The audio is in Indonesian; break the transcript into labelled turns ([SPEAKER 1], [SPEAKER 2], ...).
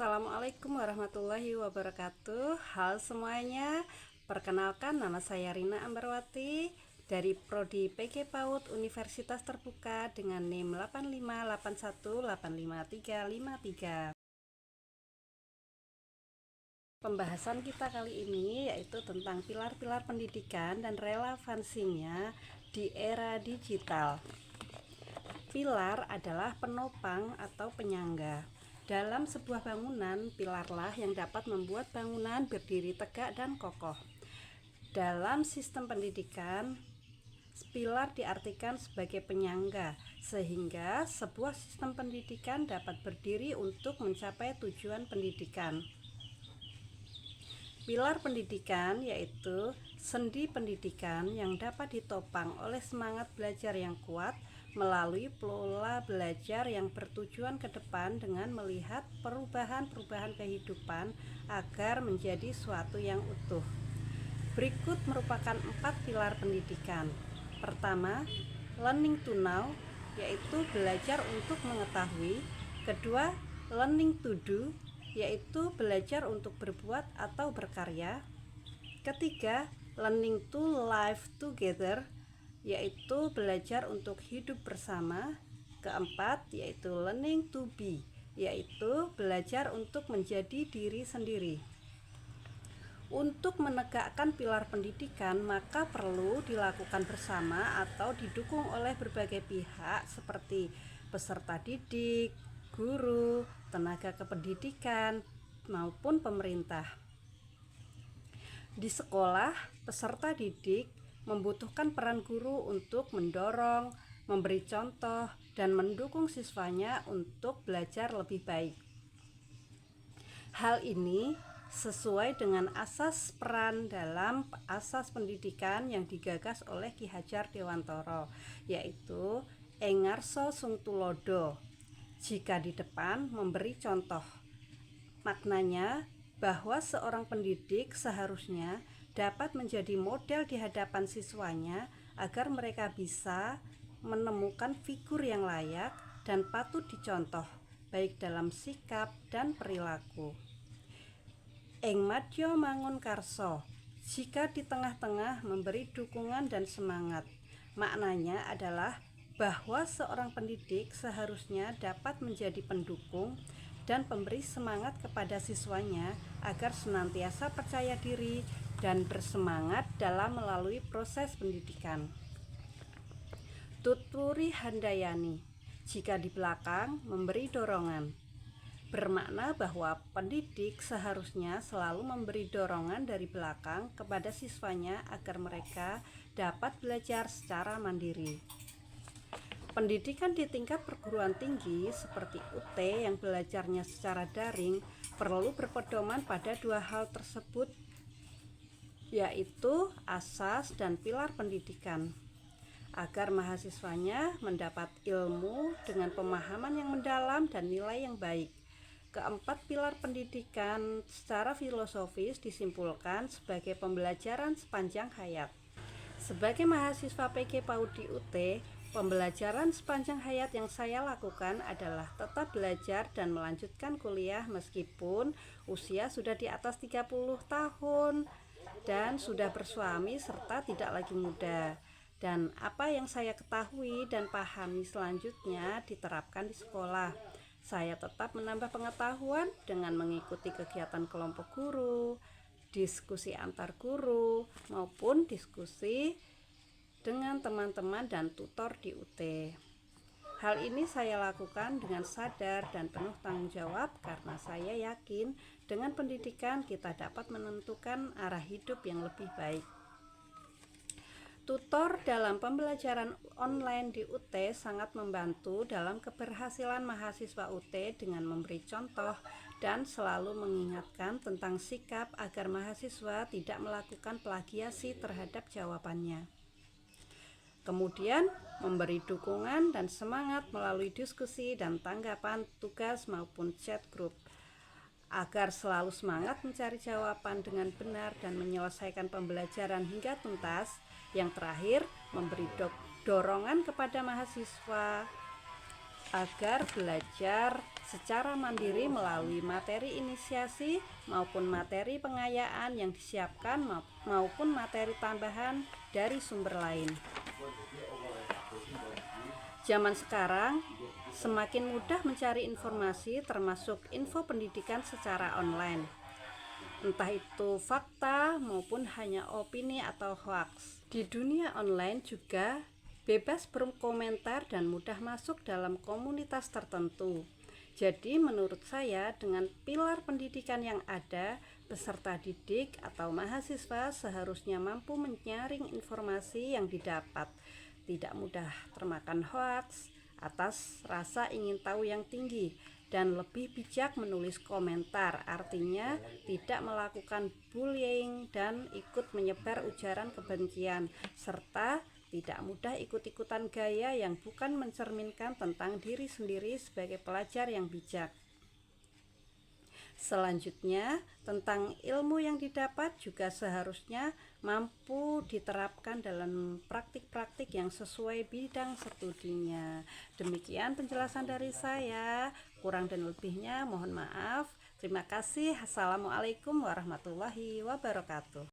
[SPEAKER 1] Assalamualaikum warahmatullahi wabarakatuh. Halo semuanya, perkenalkan nama saya Rina Ambarwati dari Prodi PG PAUD Universitas Terbuka dengan NIM 8581855353. Pembahasan kita kali ini yaitu tentang pilar-pilar pendidikan dan relevansinya di era digital. Pilar adalah penopang atau penyangga. Dalam sebuah bangunan, pilarlah yang dapat membuat bangunan berdiri tegak dan kokoh. Dalam sistem pendidikan, pilar diartikan sebagai penyangga, sehingga sebuah sistem pendidikan dapat berdiri untuk mencapai tujuan pendidikan. Pilar pendidikan yaitu sendi pendidikan yang dapat ditopang oleh semangat belajar yang kuat melalui pola belajar yang bertujuan ke depan dengan melihat perubahan-perubahan kehidupan agar menjadi suatu yang utuh. Berikut merupakan 4 pilar pendidikan. Pertama, learning to know, yaitu belajar untuk mengetahui. Kedua, learning to do, yaitu belajar untuk berbuat atau berkarya. Ketiga, learning to live together, yaitu belajar untuk hidup bersama. Keempat, yaitu learning to be, yaitu belajar untuk menjadi diri sendiri. Untuk menegakkan pilar pendidikan, maka perlu dilakukan bersama atau didukung oleh berbagai pihak seperti peserta didik, guru, tenaga kependidikan, maupun pemerintah. Di sekolah, peserta didik membutuhkan peran guru untuk mendorong, memberi contoh, dan mendukung siswanya untuk belajar lebih baik. Hal ini sesuai dengan asas peran dalam asas pendidikan yang digagas oleh Ki Hajar Dewantara, yaitu Engarso Sung Tulodo. Jika di depan memberi contoh. Maknanya bahwa seorang pendidik seharusnya dapat menjadi model di hadapan siswanya agar mereka bisa menemukan figur yang layak dan patut dicontoh, baik dalam sikap dan perilaku. Ing madya mangun karso, jika di tengah-tengah memberi dukungan dan semangat. Maknanya adalah bahwa seorang pendidik seharusnya dapat menjadi pendukung dan pemberi semangat kepada siswanya agar senantiasa percaya diri dan bersemangat dalam melalui proses pendidikan. Tuturi handayani, jika di belakang memberi dorongan. Bermakna bahwa pendidik seharusnya selalu memberi dorongan dari belakang kepada siswanya agar mereka dapat belajar secara mandiri. Pendidikan di tingkat perguruan tinggi seperti UT yang belajarnya secara daring perlu berpedoman pada dua hal tersebut, yaitu asas dan pilar pendidikan, agar mahasiswanya mendapat ilmu dengan pemahaman yang mendalam dan nilai yang baik. Keempat pilar pendidikan secara filosofis disimpulkan sebagai pembelajaran sepanjang hayat. Sebagai mahasiswa PG PAUD di UT, pembelajaran sepanjang hayat yang saya lakukan adalah tetap belajar dan melanjutkan kuliah meskipun usia sudah di atas 30 tahun dan sudah bersuami serta tidak lagi muda. Dan apa yang saya ketahui dan pahami selanjutnya diterapkan di sekolah. Saya tetap menambah pengetahuan dengan mengikuti kegiatan kelompok guru, diskusi antar guru, maupun diskusi dengan teman-teman dan tutor di UT. Hal ini saya lakukan dengan sadar dan penuh tanggung jawab karena saya yakin dengan pendidikan kita dapat menentukan arah hidup yang lebih baik. Tutor dalam pembelajaran online di UT sangat membantu dalam keberhasilan mahasiswa UT dengan memberi contoh dan selalu mengingatkan tentang sikap agar mahasiswa tidak melakukan plagiasi terhadap jawabannya. Kemudian memberi dukungan dan semangat melalui diskusi dan tanggapan tugas maupun chat grup agar selalu semangat mencari jawaban dengan benar dan menyelesaikan pembelajaran hingga tuntas. Yang terakhir, memberi dorongan kepada mahasiswa agar belajar secara mandiri melalui materi inisiasi maupun materi pengayaan yang disiapkan maupun materi tambahan dari sumber lain. Zaman sekarang semakin mudah mencari informasi termasuk info pendidikan secara online, entah itu fakta maupun hanya opini atau hoax. Di dunia online juga bebas berkomentar dan mudah masuk dalam komunitas tertentu. Jadi menurut saya dengan pilar pendidikan yang ada, peserta didik atau mahasiswa seharusnya mampu menyaring informasi yang didapat, tidak mudah termakan hoaks atas rasa ingin tahu yang tinggi, dan lebih bijak menulis komentar, artinya tidak melakukan bullying dan ikut menyebar ujaran kebencian, serta tidak mudah ikut-ikutan gaya yang bukan mencerminkan tentang diri sendiri sebagai pelajar yang bijak. Selanjutnya, tentang ilmu yang didapat juga seharusnya mampu diterapkan dalam praktik-praktik yang sesuai bidang studinya. Demikian penjelasan dari saya, kurang dan lebihnya mohon maaf. Terima kasih. Assalamualaikum warahmatullahi wabarakatuh.